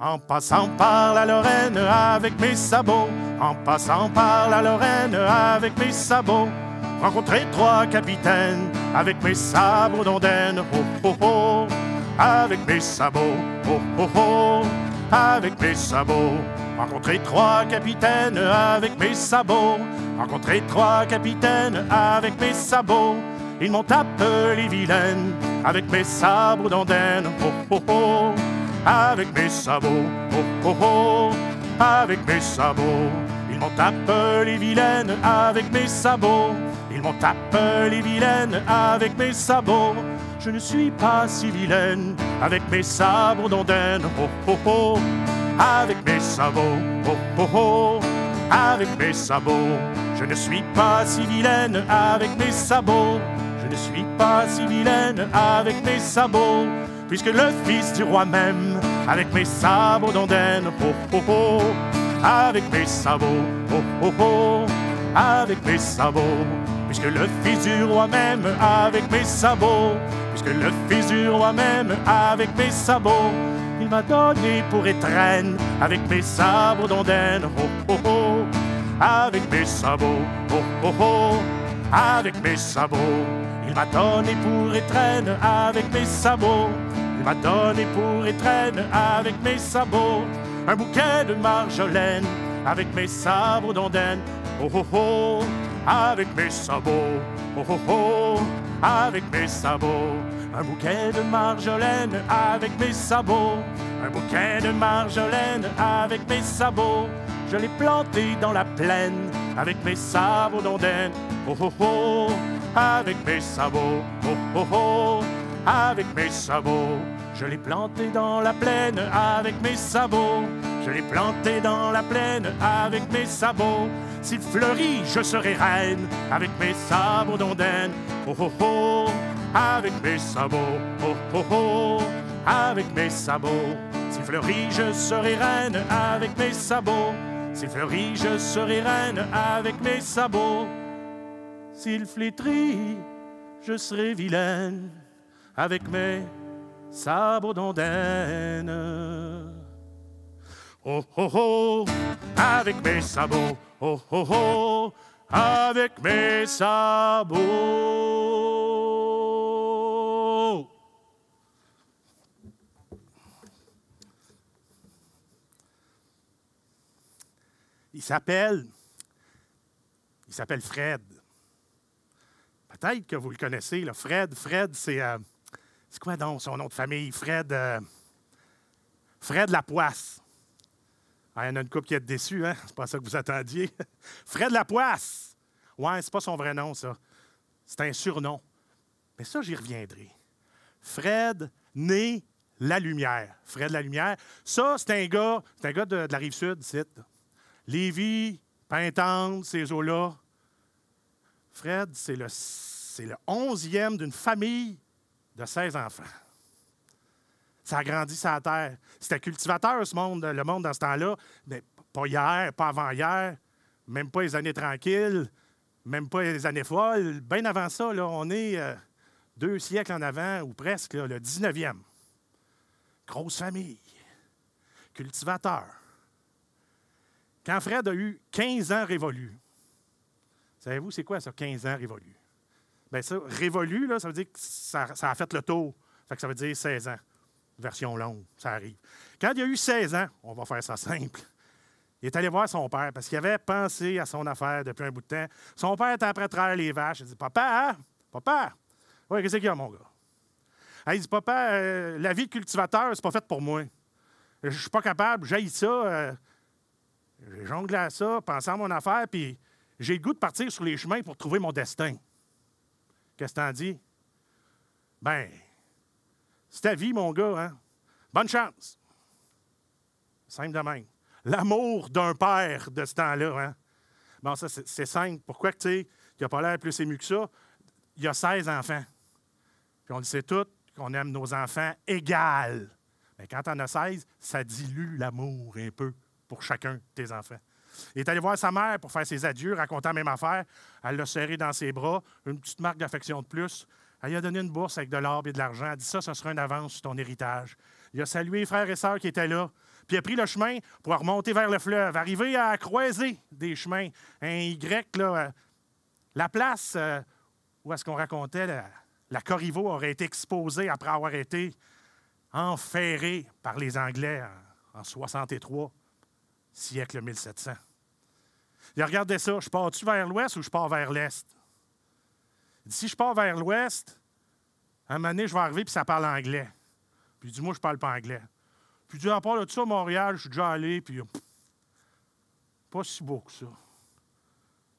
En passant par la Lorraine avec mes sabots, en passant par la Lorraine avec mes sabots, rencontrer trois capitaines avec mes sabres d'ondaine, oh oh oh, avec mes sabots, oh oh oh, avec mes sabots. Rencontrer trois capitaines avec mes sabots, rencontrer trois capitaines avec mes sabots. Ils m'ont appelé vilaine avec mes sabres d'ondaine, oh oh oh, avec mes sabots, oh oh oh, avec mes sabots. Ils m'ont appelé vilaine avec mes sabots, ils m'ont appelé vilaine avec mes sabots. Je ne suis pas si vilaine avec mes sabres d'ondaine, oh oh oh, avec mes sabots, oh oh oh, avec mes sabots. Je ne suis pas si vilaine avec mes sabots, je ne suis pas si vilaine avec mes sabots, puisque le fils du roi même avec mes sabres d'ondaine, oh oh oh, avec mes sabots, oh oh oh, avec mes sabots, puisque le fils du roi même avec mes sabots, puisque le fils du roi même avec mes sabots. Il m'a donné pour étrenne avec mes sabres d'ondaine, oh oh oh, avec mes sabots, oh oh oh, avec mes sabots. Il m'a donné pour étrenne avec mes sabots, il m'a donné pour étrenne avec mes sabots. Un bouquet de marjolaine avec mes sabres d'ondaine, oh oh oh, avec mes sabots, oh oh oh, avec mes sabots. Un bouquet de marjolaine avec mes sabots, un bouquet de marjolaine avec mes sabots. Je l'ai planté dans la plaine avec mes sabres d'ondaine, oh oh oh, avec mes sabots, oh oh oh, avec mes sabots. Je l'ai planté dans la plaine avec mes sabots, je l'ai planté dans la plaine avec mes sabots. S'il fleurit, je serai reine avec mes sabres d'ondaine, oh oh oh, avec mes sabots, oh oh oh, avec mes sabots. S'il fleurit, je serai reine avec mes sabots, s'il fleurit, je serai reine avec mes sabots. S'il flétrit, je serai vilaine avec mes sabres d'ondaine. Oh oh oh, avec mes sabots, oh oh oh, avec mes sabots. Il s'appelle Fred. Peut-être que vous le connaissez, là. Fred, c'est quoi donc son nom de famille? Fred Lapoisse. Ah, il y en a une couple qui est déçue, hein? C'est pas ça que vous attendiez. Fred Lapoisse! Ouais, c'est pas son vrai nom, ça. C'est un surnom. Mais ça, j'y reviendrai. Fred, né Lalumière. Fred Lalumière. Ça, c'est un gars de la Rive-Sud, ici. Lévis, Pintante, ces eaux-là. Fred, c'est le 11e d'une famille de 16 enfants. Ça a grandi sur la terre. C'était cultivateur, le monde dans ce temps-là. Mais pas hier, pas avant-hier, même pas les années tranquilles, même pas les années folles. Bien avant ça, là, on est 2 siècles en avant, ou presque, là, le 19e. Grosse famille. Cultivateur. Quand Fred a eu 15 ans révolus, savez-vous c'est quoi ça, 15 ans révolus? Bien ça, révolu, là, ça veut dire que ça a fait le tour. Fait que ça veut dire 16 ans. Version longue, ça arrive. Quand il a eu 16 ans, on va faire ça simple, il est allé voir son père parce qu'il avait pensé à son affaire depuis un bout de temps. Son père était après traire les vaches. Il dit « Papa, hein? Papa! Oui, qu'est-ce qu'il y a, mon gars? » Il dit « Papa, la vie de cultivateur, c'est pas fait pour moi. Je suis pas capable, j'haïs ça. J'ai jonglé à ça, pensé à mon affaire, puis j'ai le goût de partir sur les chemins pour trouver mon destin. » Qu'est-ce que t'en dis? Ben, c'est ta vie, mon gars, hein? Bonne chance! Simple de même. L'amour d'un père de ce temps-là, hein? Bon, ça, c'est simple. Pourquoi que, tu sais, il n'a pas l'air plus ému que ça? Il a 16 enfants. Puis on le sait tous qu'on aime nos enfants égales. Mais quand on a 16, ça dilue l'amour un peu pour chacun de tes enfants. Il est allé voir sa mère pour faire ses adieux, racontant la même affaire. Elle l'a serré dans ses bras, une petite marque d'affection de plus. Elle lui a donné une bourse avec de l'or et de l'argent. Elle a dit ça sera une avance sur ton héritage. Il a salué les frères et sœurs qui étaient là. Puis il a pris le chemin pour remonter vers le fleuve, arriver à croiser des chemins. Un Y, là, la place où est-ce qu'on racontait la Corriveau aurait été exposée après avoir été enferrée par les Anglais en 63, siècle 1700. Il regardait ça, je pars-tu vers l'ouest ou je pars vers l'est? Il dit, si je pars vers l'ouest, à un moment donné, je vais arriver puis ça parle anglais. Puis il dit, moi, je parle pas anglais. Puis il dit, à part de ça, Montréal, je suis déjà allé, puis pas si beau que ça.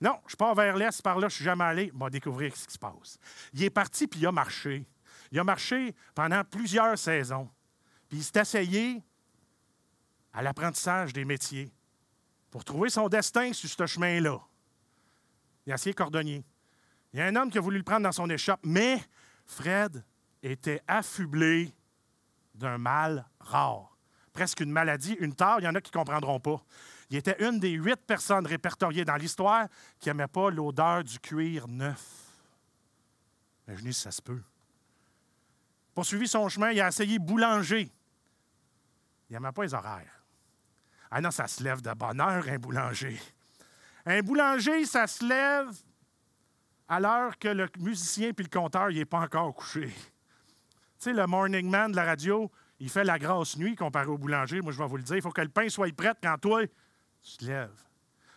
Non, je pars vers l'est, par là, je suis jamais allé. On va découvrir ce qui se passe. Il est parti, puis il a marché. Il a marché pendant plusieurs saisons. Puis il s'est essayé à l'apprentissage des métiers pour trouver son destin sur ce chemin-là. Il a essayé cordonnier. Il y a un homme qui a voulu le prendre dans son échoppe, mais Fred était affublé d'un mal rare. Presque une maladie, une tare, il y en a qui ne comprendront pas. Il était une des 8 personnes répertoriées dans l'histoire qui n'aimaient pas l'odeur du cuir neuf. Imaginez si ça se peut. Poursuivi son chemin, il a essayé boulanger. Il n'aimait pas les horaires. Ah non, ça se lève de bonne heure, un boulanger. Un boulanger, ça se lève à l'heure que le musicien puis le conteur n'est pas encore couché. Tu sais, le morning man de la radio, il fait la grasse nuit comparé au boulanger. Moi, je vais vous le dire, il faut que le pain soit prêt quand toi, tu te lèves.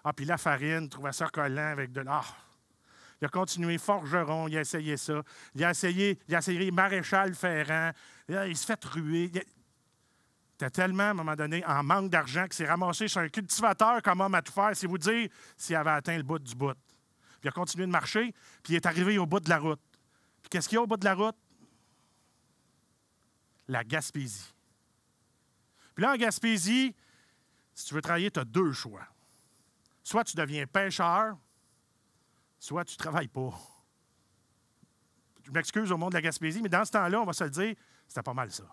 Ah, puis la farine, il trouvait ça collant avec de l'or. Il a continué forgeron, il a essayé ça. Il a essayé maréchal ferrant. Il se fait ruer. Il était tellement, à un moment donné, en manque d'argent qu'il s'est ramassé sur un cultivateur comme homme à tout faire. C'est vous dire s'il avait atteint le bout du bout. Puis il a continué de marcher, puis il est arrivé au bout de la route. Puis qu'est-ce qu'il y a au bout de la route? La Gaspésie. Puis là, en Gaspésie, si tu veux travailler, tu as 2 choix. Soit tu deviens pêcheur, soit tu ne travailles pas. Je m'excuse au monde de la Gaspésie, mais dans ce temps-là, on va se le dire, c'était pas mal ça.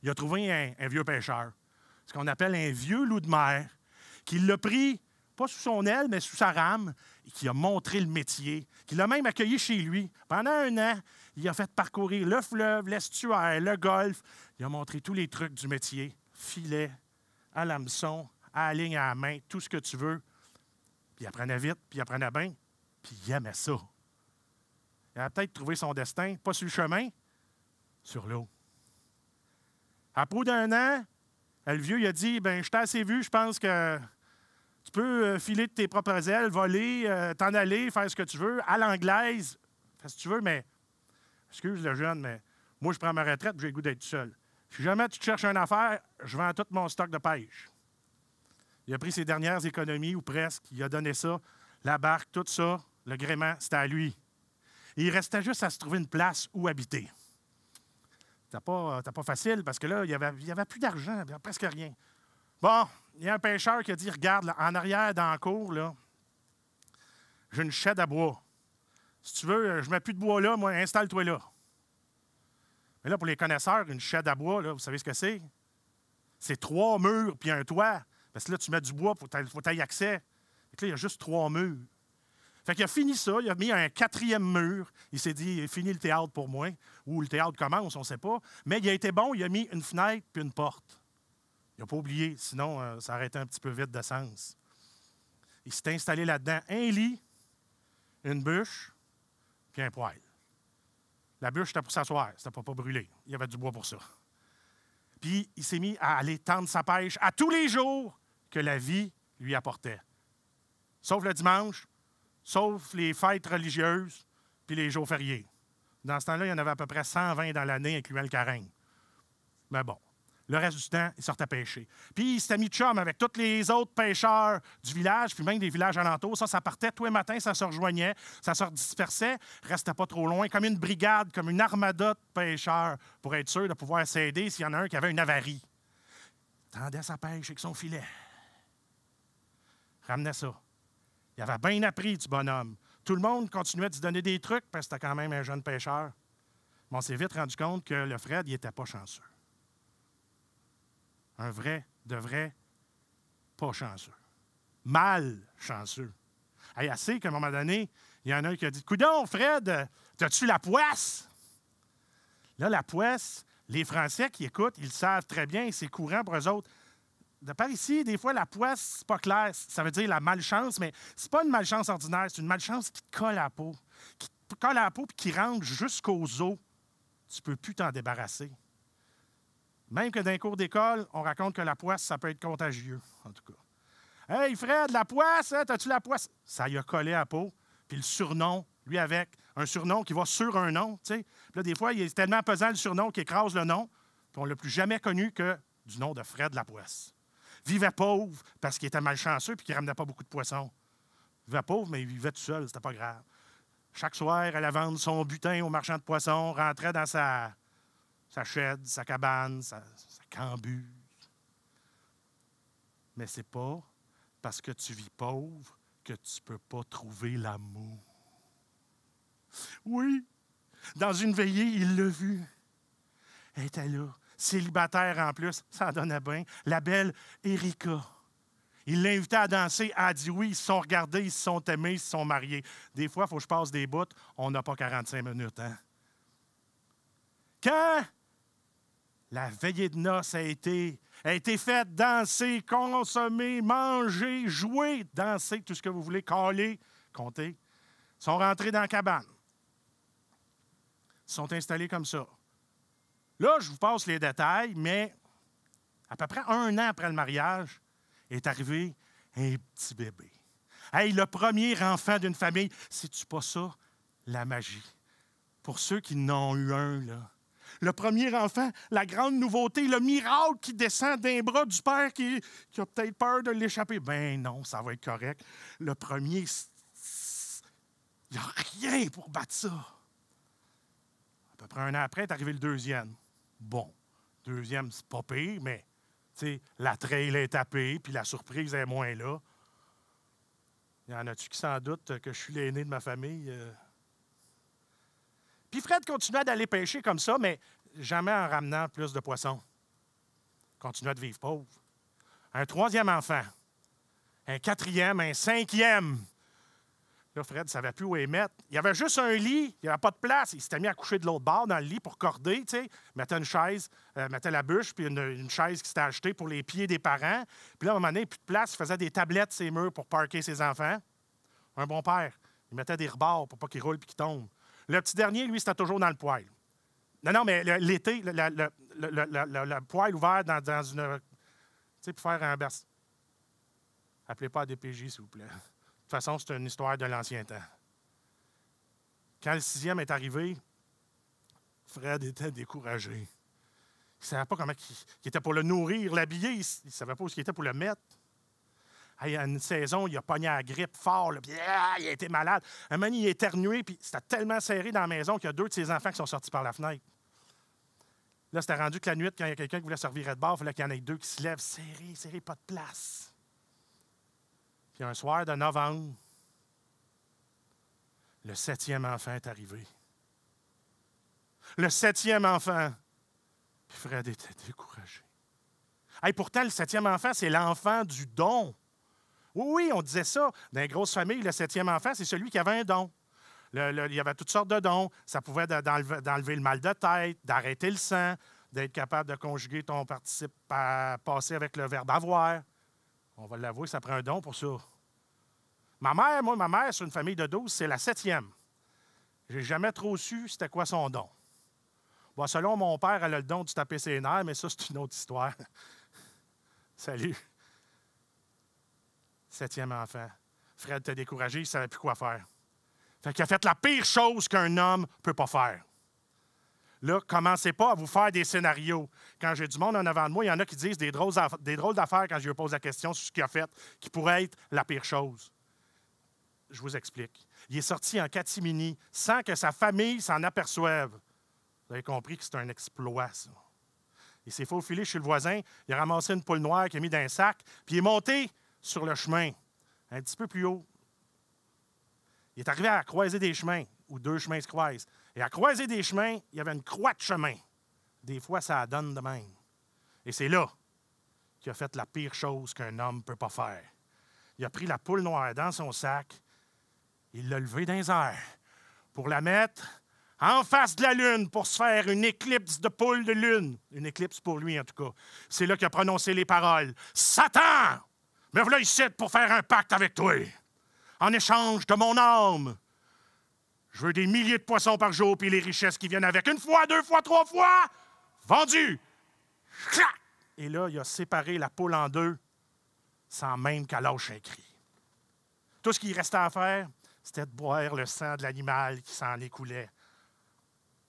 Il a trouvé un vieux pêcheur, ce qu'on appelle un vieux loup de mer, qui l'a pris, pas sous son aile, mais sous sa rame, et qui a montré le métier, qui l'a même accueilli chez lui. Pendant 1 an, il a fait parcourir le fleuve, l'estuaire, le golfe. Il a montré tous les trucs du métier, filet, à l'hameçon, à la ligne à la main, tout ce que tu veux. Puis il apprenait vite, puis il apprenait bien, puis il aimait ça. Il a peut-être trouvé son destin, pas sur le chemin, sur l'eau. Après d'1 an, le vieux il a dit, ben je t'ai assez vu, je pense que tu peux filer de tes propres ailes, voler, t'en aller, faire ce que tu veux, à l'anglaise, fais ce que tu veux, mais, excuse le jeune, mais moi, je prends ma retraite, j'ai le goût d'être seul. Si jamais tu te cherches une affaire, je vends tout mon stock de pêche. Il a pris ses dernières économies, ou presque, il a donné ça, la barque, tout ça, le gréement, c'était à lui. Et il restait juste à se trouver une place où habiter. C'était pas facile, parce que là, il y avait plus d'argent, il n'y avait presque rien. Bon, il y a un pêcheur qui a dit, regarde, là, en arrière, dans la cour, là, j'ai une chaîne à bois. Si tu veux, je ne mets plus de bois là, moi, installe-toi là. Mais là, pour les connaisseurs, une chaîne à bois, là, vous savez ce que c'est? C'est 3 murs puis un toit. Parce que là, tu mets du bois, il faut que tu aies accès. Et là, il y a juste 3 murs. Fait qu'il a fini ça, il a mis un 4e mur. Il s'est dit, fini le théâtre pour moi. Ou le théâtre commence, on ne sait pas. Mais il a été bon, il a mis une fenêtre puis une porte. Il n'a pas oublié, sinon ça aurait été un petit peu vide de sens. Il s'est installé là-dedans un lit, une bûche, puis un poêle. La bûche, c'était pour s'asseoir, c'était pour ne pas brûler. Il y avait du bois pour ça. Puis il s'est mis à aller tendre sa pêche à tous les jours que la vie lui apportait. Sauf le dimanche, sauf les fêtes religieuses, puis les jours fériés. Dans ce temps-là, il y en avait à peu près 120 dans l'année, incluant le carême. Mais bon. Le reste du temps, il sortait pêcher. Puis il s'était mis de chum avec tous les autres pêcheurs du village, puis même des villages alentours. Ça partait tous les matins, ça se rejoignait, ça se dispersait, restait pas trop loin, comme une brigade, comme une armada de pêcheurs, pour être sûr de pouvoir s'aider s'il y en a un qui avait une avarie. Il tendait sa pêche avec son filet. Ramenait ça. Il avait bien appris, du bonhomme. Tout le monde continuait de se donner des trucs, parce que c'était quand même un jeune pêcheur. Mais on s'est vite rendu compte que le Fred, il n'était pas chanceux. Un vrai, de vrai, pas chanceux. Mal chanceux. Hey, assez qu'à un moment donné, il y en a un qui a dit « Coudon, Fred, t'as-tu la poisse? » Là, la poisse, les Français qui écoutent, ils le savent très bien, c'est courant pour eux autres. de par ici, des fois, la poisse, c'est pas clair. Ça veut dire la malchance, mais c'est pas une malchance ordinaire, c'est une malchance qui te colle à la peau. Qui te colle à la peau et qui rentre jusqu'aux os. Tu peux plus t'en débarrasser. Même que dans les cours d'école, on raconte que la poisse, ça peut être contagieux, en tout cas. « Hey, Fred, la poisse, hein, t'as-tu la poisse? » Ça y a collé à la peau. Puis le surnom, lui avec, un surnom qui va sur un nom, tu sais. Puis là, des fois, il est tellement pesant le surnom qu'il écrase le nom, puis on ne l'a plus jamais connu que du nom de Fred Lapoisse. Vivait pauvre parce qu'il était malchanceux puis qu'il ne ramenait pas beaucoup de poissons. Vivait pauvre, mais il vivait tout seul, c'était pas grave. Chaque soir, elle allait vendre son butin au marchand de poissons, rentrait dans sa chaîne, sa cabane, sa cambuse. Mais c'est pas parce que tu vis pauvre que tu peux pas trouver l'amour. Oui, dans une veillée, il l'a vue. Elle était là, célibataire en plus, ça en donnait bien, la belle Erika. Il l'invitait à danser, elle a dit oui, ils se sont regardés, ils se sont aimés, ils se sont mariés. Des fois, il faut que je passe des bouts, on n'a pas 45 minutes. Hein? Quand la veillée de noces a été faite danser, consommer, manger, jouer, danser, tout ce que vous voulez, caler, compter, ils sont rentrés dans la cabane. Ils sont installés comme ça. Là, je vous passe les détails, mais à peu près 1 an après le mariage, est arrivé un petit bébé. Hey, le premier enfant d'une famille, c'est-tu pas ça, la magie? Pour ceux qui n'ont eu un, là. Le premier enfant, la grande nouveauté, le miracle qui descend d'un bras du père qui a peut-être peur de l'échapper. Ben non, ça va être correct. Le premier, il n'y a rien pour battre ça. À peu près 1 an après, est arrivé le deuxième. Bon, deuxième, c'est pas pire, mais la trail est tapée, puis la surprise est moins là. Il y en a-tu qui s'en doutent que je suis l'aîné de ma famille? Puis Fred continuait d'aller pêcher comme ça, mais jamais en ramenant plus de poissons. Il continuait de vivre pauvre. Un 3e enfant, un 4e, un 5e. Là, Fred ne savait plus où les mettre. Il y avait juste un lit, il n'y avait pas de place. Il s'était mis à coucher de l'autre bord dans le lit pour corder, tu sais. Mettait une chaise, mettait la bûche, puis une chaise qui s'était achetée pour les pieds des parents. Puis là, à un moment donné, plus de place, il faisait des tablettes sur les murs pour parker ses enfants. Un bon père. Il mettait des rebords pour pas qu'ils roulent et qu'ils tombent. Le petit dernier, lui, c'était toujours dans le poêle. Non, mais l'été, le poêle ouvert dans une... Tu sais, pour faire un berce. Appelez pas à DPJ, s'il vous plaît. De toute façon, c'est une histoire de l'ancien temps. Quand le 6e est arrivé, Fred était découragé. Il ne savait pas comment il était pour le nourrir, l'habiller. Il ne savait pas où il était pour le mettre. Hey, à une saison, il a pogné à la grippe fort, là, puis il a été malade. Un moment, il a éternué, puis c'était tellement serré dans la maison qu'il y a 2 de ses enfants qui sont sortis par la fenêtre. Là, c'était rendu que la nuit, quand il y a quelqu'un qui voulait se revirer de bord, il fallait qu'il y en ait 2 qui se lèvent serrés, pas de place. Puis un soir de novembre, le 7e enfant est arrivé. Le 7e enfant. Puis Fred était découragé. Hey, pourtant, le 7e enfant, c'est l'enfant du don. Oui, on disait ça. Dans les grosses familles, le 7e enfant, c'est celui qui avait un don. Il y avait toutes sortes de dons. Ça pouvait d'enlever le mal de tête, d'arrêter le sang, d'être capable de conjuguer ton participe passé avec le verbe avoir. On va l'avouer, ça prend un don pour ça. Ma mère, sur une famille de 12, c'est la 7e. J'ai jamais trop su c'était quoi son don. Bon, selon mon père, elle a le don de taper ses nerfs, mais ça, c'est une autre histoire. Salut. 7e enfant. Fred était découragé, il ne savait plus quoi faire. Fait qu'il a fait la pire chose qu'un homme ne peut pas faire. Là, commencez pas à vous faire des scénarios. Quand j'ai du monde en avant de moi, il y en a qui disent des drôles d'affaires quand je lui pose la question sur ce qu'il a fait, qui pourrait être la pire chose. Je vous explique. Il est sorti en catimini sans que sa famille s'en aperçoive. Vous avez compris que c'est un exploit, ça. Il s'est faufilé chez le voisin, il a ramassé une poule noire qu'il a mis dans un sac, puis il est monté sur le chemin, un petit peu plus haut. Il est arrivé à la croisée des chemins, où 2 chemins se croisent. Et à la croisée des chemins, il y avait une croix de chemin. Des fois, ça donne de même. Et c'est là qu'il a fait la pire chose qu'un homme ne peut pas faire. Il a pris la poule noire dans son sac, il l'a levée dans les airs pour la mettre en face de la lune pour se faire une éclipse de poule de lune. Une éclipse pour lui, en tout cas. C'est là qu'il a prononcé les paroles. « Satan! Me voilà ici pour faire un pacte avec toi. En échange de mon âme. Je veux des milliers de poissons par jour puis les richesses qui viennent avec. Une fois, deux fois, trois fois! Vendu! » Et là, il a séparé la poule en deux sans même qu'elle lâche un cri. Tout ce qu'il restait à faire, c'était de boire le sang de l'animal qui s'en écoulait.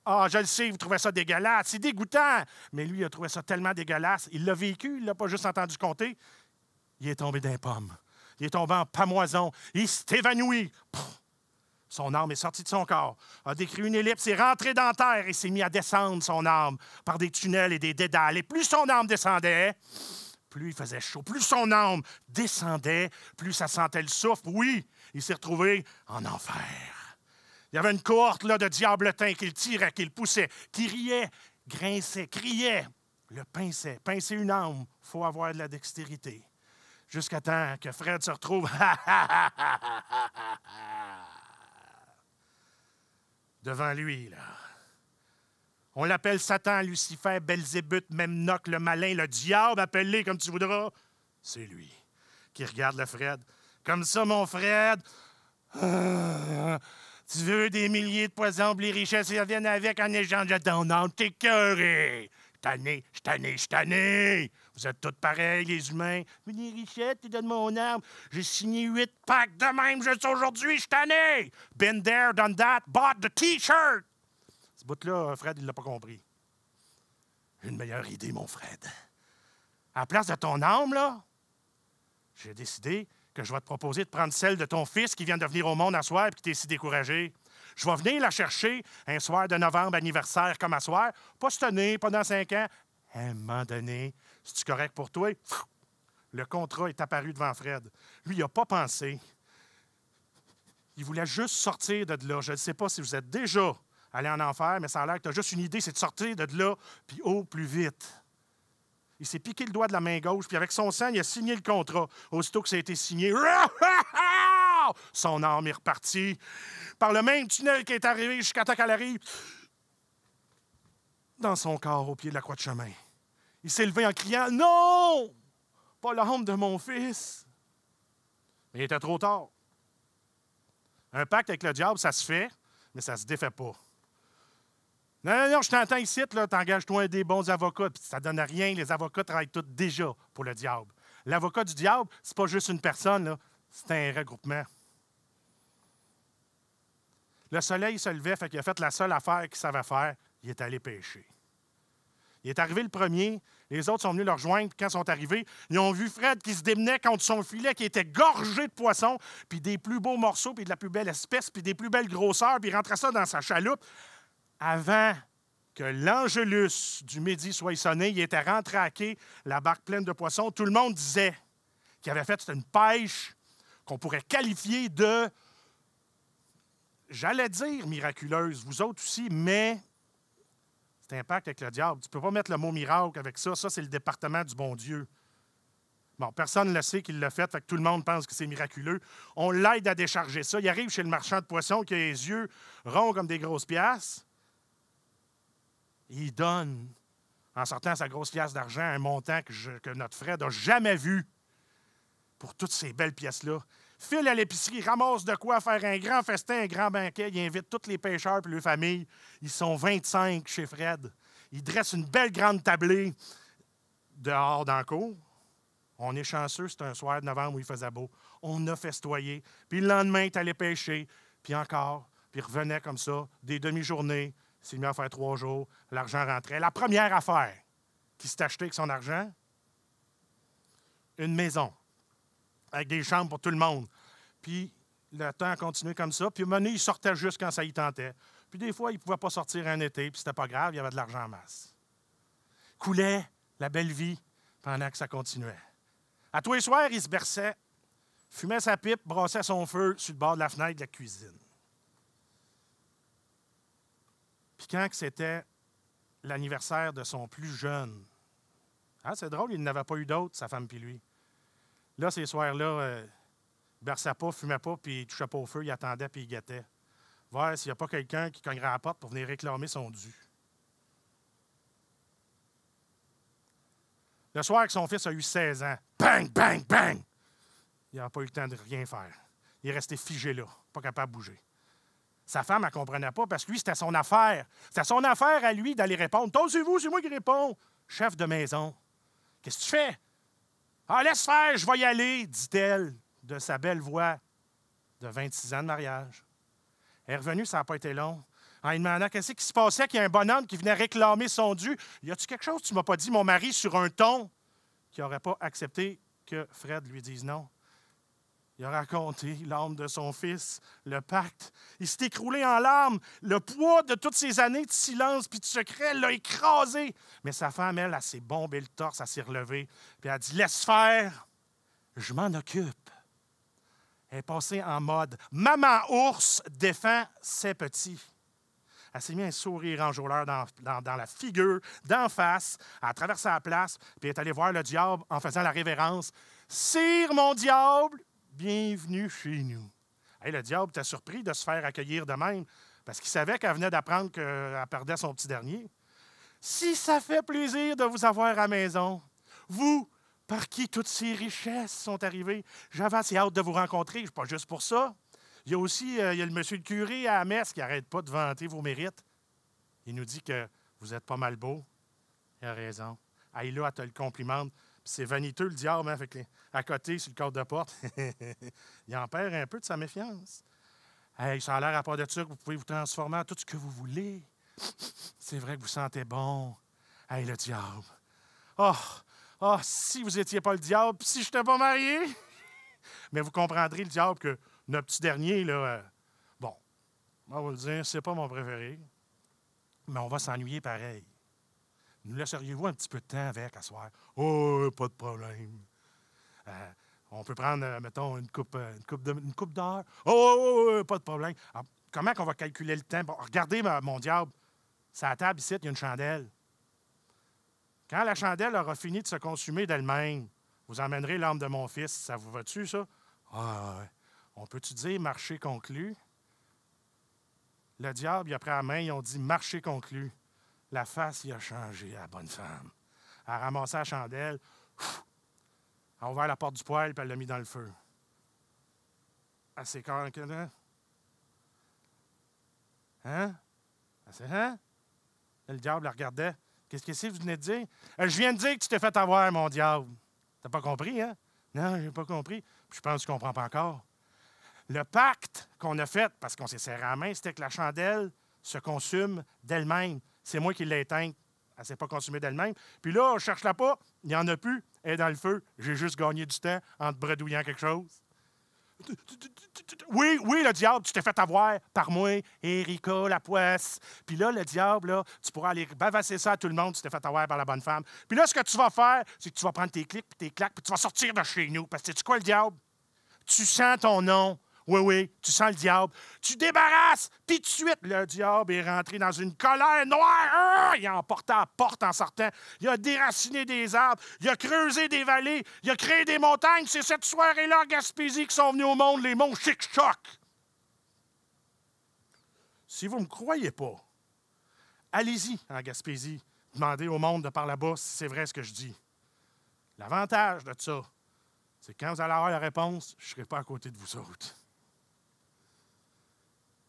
Ah, je le sais, vous trouvez ça dégueulasse, c'est dégoûtant. Mais lui, il a trouvé ça tellement dégueulasse. Il l'a vécu, il ne l'a pas juste entendu compter. Il est tombé d'un pomme. Il est tombé en pamoison. Il s'est évanoui. Pff, son âme est sortie de son corps, a décrit une ellipse, est rentré dans la terre et s'est mis à descendre son âme par des tunnels et des dédales. Et plus son âme descendait, plus il faisait chaud. Plus son âme descendait, plus ça sentait le souffle. Oui, il s'est retrouvé en enfer. Il y avait une cohorte là, de diabletins qui le tiraient, qui le poussaient, qui riaient, grinçaient, criaient, le pinçaient. Pincer une âme, il faut avoir de la dextérité. Jusqu'à temps que Fred se retrouve devant lui, là. On l'appelle Satan, Lucifer, Belzébuth, Memnoc, le malin, le diable, appelle-les comme tu voudras. C'est lui qui regarde le Fred. Comme ça, mon Fred, tu veux des milliers de poissons, les richesses qui viennent avec en échange de ton âme. T'es écœuré. Je suis tanné. Vous êtes tous pareils, les humains. Mais les richesses, tu donnes mon âme. J'ai signé 8 packs de même juste aujourd'hui, je suis tanné. Been there, done that, bought the T-shirt. Ce bout-là, Fred, il l'a pas compris. Une meilleure idée, mon Fred. À la place de ton âme, là, j'ai décidé que je vais te proposer de prendre celle de ton fils qui vient de venir au monde à soir et qui t'est si découragé. Je vais venir la chercher un soir de novembre anniversaire comme à soir. Pas cette année, pas dans 5 ans. À un moment donné, c'est-tu correct pour toi? Le contrat est apparu devant Fred. Lui, il n'a pas pensé. Il voulait juste sortir de là. Je ne sais pas si vous êtes déjà allé en enfer, mais ça a l'air que tu as juste une idée, c'est de sortir de là, puis au plus vite. Il s'est piqué le doigt de la main gauche, puis avec son sang, il a signé le contrat. Aussitôt que ça a été signé, son âme est repartie par le même tunnel qui est arrivé jusqu'à temps qu'elle arrive dans son corps au pied de la croix de chemin. Il s'est levé en criant « Non! Pas l'âme de mon fils! » Mais il était trop tard. Un pacte avec le diable, ça se fait, mais ça se défait pas. Non, je t'entends ici, là, t'engages-toi des bons avocats, puis ça ne donne rien, les avocats travaillent tous déjà pour le diable. L'avocat du diable, c'est pas juste une personne, là, c'est un regroupement. Le soleil se levait, fait qu'il a fait la seule affaire qu'il savait faire, il est allé pêcher. Il est arrivé le premier, les autres sont venus le rejoindre, puis quand ils sont arrivés, ils ont vu Fred qui se démenait contre son filet qui était gorgé de poissons, puis des plus beaux morceaux, puis de la plus belle espèce, puis des plus belles grosseurs, puis il rentrait ça dans sa chaloupe. Avant que l'Angélus du midi soit sonné, il était rentré à quai, la barque pleine de poissons. Tout le monde disait qu'il avait fait une pêche qu'on pourrait qualifier de, j'allais dire miraculeuse, vous autres aussi, mais c'est un pacte avec le diable. Tu ne peux pas mettre le mot miracle avec ça. Ça, c'est le département du bon Dieu. Bon, personne ne le sait qu'il l'a fait, fait que tout le monde pense que c'est miraculeux. On l'aide à décharger ça. Il arrive chez le marchand de poissons qui a les yeux ronds comme des grosses piastres. Il donne, en sortant sa grosse pièce d'argent, un montant que notre Fred n'a jamais vu pour toutes ces belles pièces-là. File à l'épicerie, ramasse de quoi faire un grand festin, un grand banquet. Il invite tous les pêcheurs et leurs familles. Ils sont 25 chez Fred. Il dresse une belle grande tablée dehors dans la cour. On est chanceux, c'est un soir de novembre où il faisait beau. On a festoyé. Puis le lendemain, il est allé pêcher. Puis encore. Puis il revenait comme ça, des demi-journées. Il s'est mis à faire 3 jours. L'argent rentrait. La première affaire qu'il s'est acheté avec son argent, une maison avec des chambres pour tout le monde. Puis le temps a continué comme ça. Puis à un moment donné, il sortait juste quand ça y tentait. Puis des fois, il ne pouvait pas sortir un été, puis c'était pas grave, il y avait de l'argent en masse. Coulait la belle vie pendant que ça continuait. À tous les soirs, il se berçait, fumait sa pipe, brassait son feu sur le bord de la fenêtre de la cuisine. Puis quand c'était l'anniversaire de son plus jeune, c'est drôle, il n'avait pas eu d'autres, sa femme puis lui. Là, ces soirs-là, il ne berçait pas, fumait pas, puis il ne touchait pas au feu, il attendait, puis il guettait. voir s'il n'y a pas quelqu'un qui cognerait à la porte pour venir réclamer son dû. Le soir que son fils a eu 16 ans, bang, bang, bang! Il n'a pas eu le temps de rien faire. Il est resté figé là, pas capable de bouger. Sa femme, elle ne comprenait pas parce que lui, c'était son affaire. C'était son affaire à lui d'aller répondre. « C'est vous, c'est moi qui réponds. » Chef de maison. « Qu'est-ce que tu fais? »« Ah, laisse faire, je vais y aller, dit-elle de sa belle voix de 26 ans de mariage. Elle est revenue, ça n'a pas été long. En lui demandant qu'est-ce qui se passait, qu'il y a un bonhomme qui venait réclamer son dû. « Y a-tu quelque chose que tu ne m'as pas dit, mon mari, sur un ton? » Qui n'aurait pas accepté que Fred lui dise non. Il a raconté l'âme de son fils, le pacte. Il s'est écroulé en larmes. Le poids de toutes ces années de silence puis de secret l'a écrasé. Mais sa femme, elle s'est bombée le torse, elle s'est relevée. Puis elle a dit « Laisse faire, je m'en occupe. » Elle est passée en mode « Maman ours défend ses petits. » Elle s'est mis un sourire enjôleur dans la figure, d'en face. Elle a traversé la place, puis elle est allée voir le diable en faisant la révérence. « Sire, mon diable, bienvenue chez nous. » Hey, le diable était surpris de se faire accueillir de même, parce qu'il savait qu'elle venait d'apprendre qu'elle perdait son petit dernier. « Si ça fait plaisir de vous avoir à la maison, vous, par qui toutes ces richesses sont arrivées, j'avais assez hâte de vous rencontrer, pas juste pour ça. Il y a aussi le monsieur le curé à la messe qui n'arrête pas de vanter vos mérites. Il nous dit que vous êtes pas mal beau. Il a raison. Hey, là, elle te le complimente. C'est vaniteux, le diable, hein, avec à côté, sur le cadre de porte. Il en perd un peu de sa méfiance. Hey, ça a l'air, à part de ça, que vous pouvez vous transformer en tout ce que vous voulez. C'est vrai que vous sentez bon. Hey, le diable. Oh, si vous n'étiez pas le diable, puis si je n'étais pas marié. Mais vous comprendrez, le diable, que notre petit dernier, là, bon, on va vous le dire, c'est pas mon préféré, mais on va s'ennuyer pareil. Nous laisseriez-vous un petit peu de temps avec à soir? Oh, pas de problème. On peut prendre, mettons, une coupe d'heure. Oh, pas de problème. Alors, comment qu'on va calculer le temps? Bon, regardez, mon diable, c'est à la table ici, il y a une chandelle. Quand la chandelle aura fini de se consumer d'elle-même, vous emmènerez l'âme de mon fils. Ça vous va-tu, ça? Ah, ouais. On peut-tu dire marché conclu? Le diable, il a pris la main, ils ont dit marché conclu. La face, il a changé à la bonne femme. Elle a ramassé la chandelle, elle a ouvert la porte du poêle, puis elle l'a mis dans le feu. Elle s'est carrément... Hein? Hein? Le diable la regardait. Qu'est-ce que c'est que vous venez de dire? Je viens de dire que tu t'es fait avoir, mon diable. T'as pas compris, hein? Non, j'ai pas compris. Puis je pense que tu comprends pas encore. Le pacte qu'on a fait, parce qu'on s'est serré à la main, c'était que la chandelle se consume d'elle-même. C'est moi qui l'ai éteinte. Elle ne s'est pas consumée d'elle-même. Puis là, je cherche-la pas. Il n'y en a plus. Elle est dans le feu. J'ai juste gagné du temps en te bredouillant quelque chose. Oui, le diable, tu t'es fait avoir par moi, Erika Lapoisse. Puis là, le diable, là, tu pourras aller bavasser ça à tout le monde, tu t'es fait avoir par la bonne femme. Puis là, ce que tu vas faire, c'est que tu vas prendre tes clics puis tes claques, puis tu vas sortir de chez nous. Parce que sais-tu quoi, le diable? Tu sens ton nom. Oui, tu sens le diable. Tu débarrasses, puis tout de suite, le diable est rentré dans une colère noire. Il a emporté la porte en sortant. Il a déraciné des arbres. Il a creusé des vallées. Il a créé des montagnes. C'est cette soirée-là en Gaspésie qui sont venus au monde, les monts Chic-Choc. Si vous ne me croyez pas, allez-y en Gaspésie. Demandez au monde de par là-bas si c'est vrai ce que je dis. L'avantage de ça, c'est que quand vous allez avoir la réponse, je ne serai pas à côté de vous autres.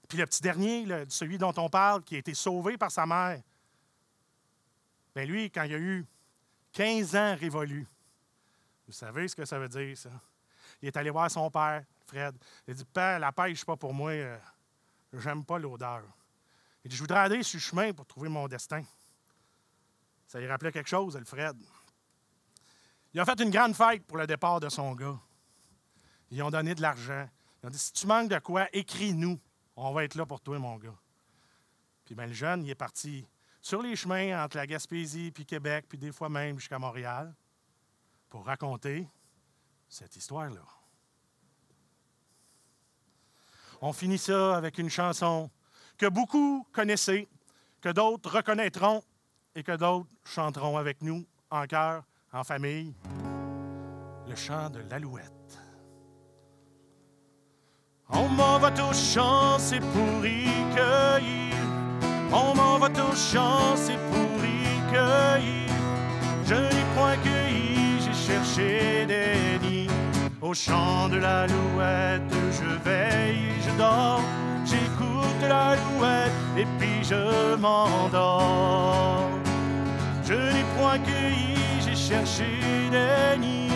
Puis le petit dernier, celui dont on parle, qui a été sauvé par sa mère, bien lui, quand il a eu 15 ans révolus, vous savez ce que ça veut dire, ça? Il est allé voir son père, Fred. Il a dit « Père, la pêche, c'est pas pour moi. J'aime pas l'odeur. » Il dit « Je voudrais aller sur le chemin pour trouver mon destin. » Ça lui rappelait quelque chose, le Fred. Ils ont fait une grande fête pour le départ de son gars. Ils ont donné de l'argent. Ils ont dit « Si tu manques de quoi, écris-nous. On va être là pour toi, mon gars. » Puis bien, le jeune, il est parti sur les chemins entre la Gaspésie, puis Québec, puis des fois même jusqu'à Montréal, pour raconter cette histoire-là. On finit ça avec une chanson que beaucoup connaissez, que d'autres reconnaîtront et que d'autres chanteront avec nous en chœur, en famille. Le chant de l'alouette. On m'envoie au champ, c'est pour y cueillir. On m'envoie au champ, c'est pour y cueillir. Je n'ai point cueilli, j'ai cherché des nids. Au chant de l'alouette, je veille, je dors. J'écoute l'alouette et puis je m'endors. Je n'ai point cueilli, j'ai cherché des nids.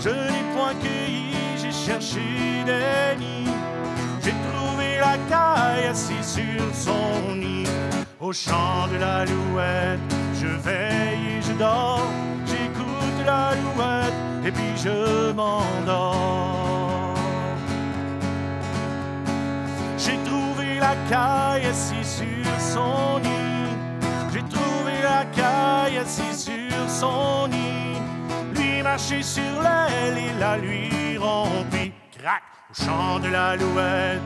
Je n'ai point cueilli, j'ai cherché des nids. J'ai trouvé la caille assise sur son nid. Au chant de l'alouette, je veille et je dors. J'écoute l'alouette et puis je m'endors. J'ai trouvé la caille assise sur son nid. J'ai trouvé la caille assise sur son nid. Lui marcher sur l'aile et la lui rompit. Crac! Au chant de l'alouette,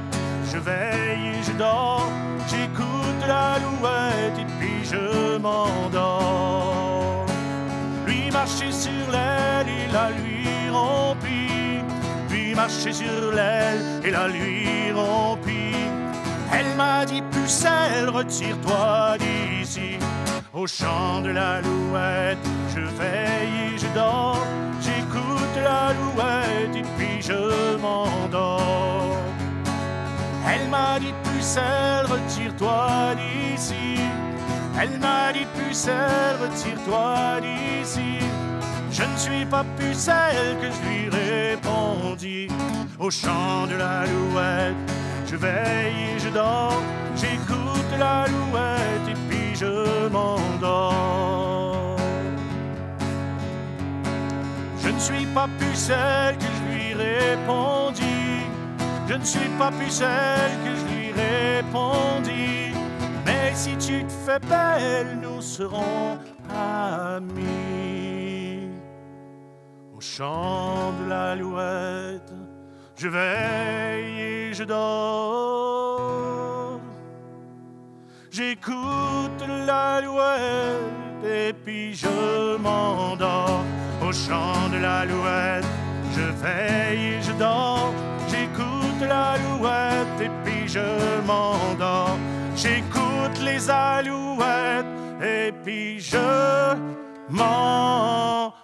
je veille et je dors. J'écoute l'alouette et puis je m'endors. Lui marcher sur l'aile et la lui rompit. Lui marcher sur l'aile et la lui rompit. Elle m'a dit pucelle, retire-toi d'ici. Au chant de l'alouette, je veille et je dors. J'écoute l'alouette et puis je m'endors. Elle m'a dit pucelle, retire-toi d'ici. Elle m'a dit pucelle, retire-toi d'ici. Je ne suis pas pucelle, que je lui répondis. Au chant de l'alouette, je veille et je dors. J'écoute l'alouette et puis je m'endors. Je ne suis pas pucelle, que je lui répondis. Je ne suis pas pucelle, que je lui répondis. Mais si tu te fais belle, nous serons amis. Au chant de l'alouette, je veille et je dors. J'écoute l'alouette et puis je m'endors. Au chant de l'alouette, je veille et je dors. J'écoute l'alouette et puis je m'endors. J'écoute les alouettes et puis je m'endors.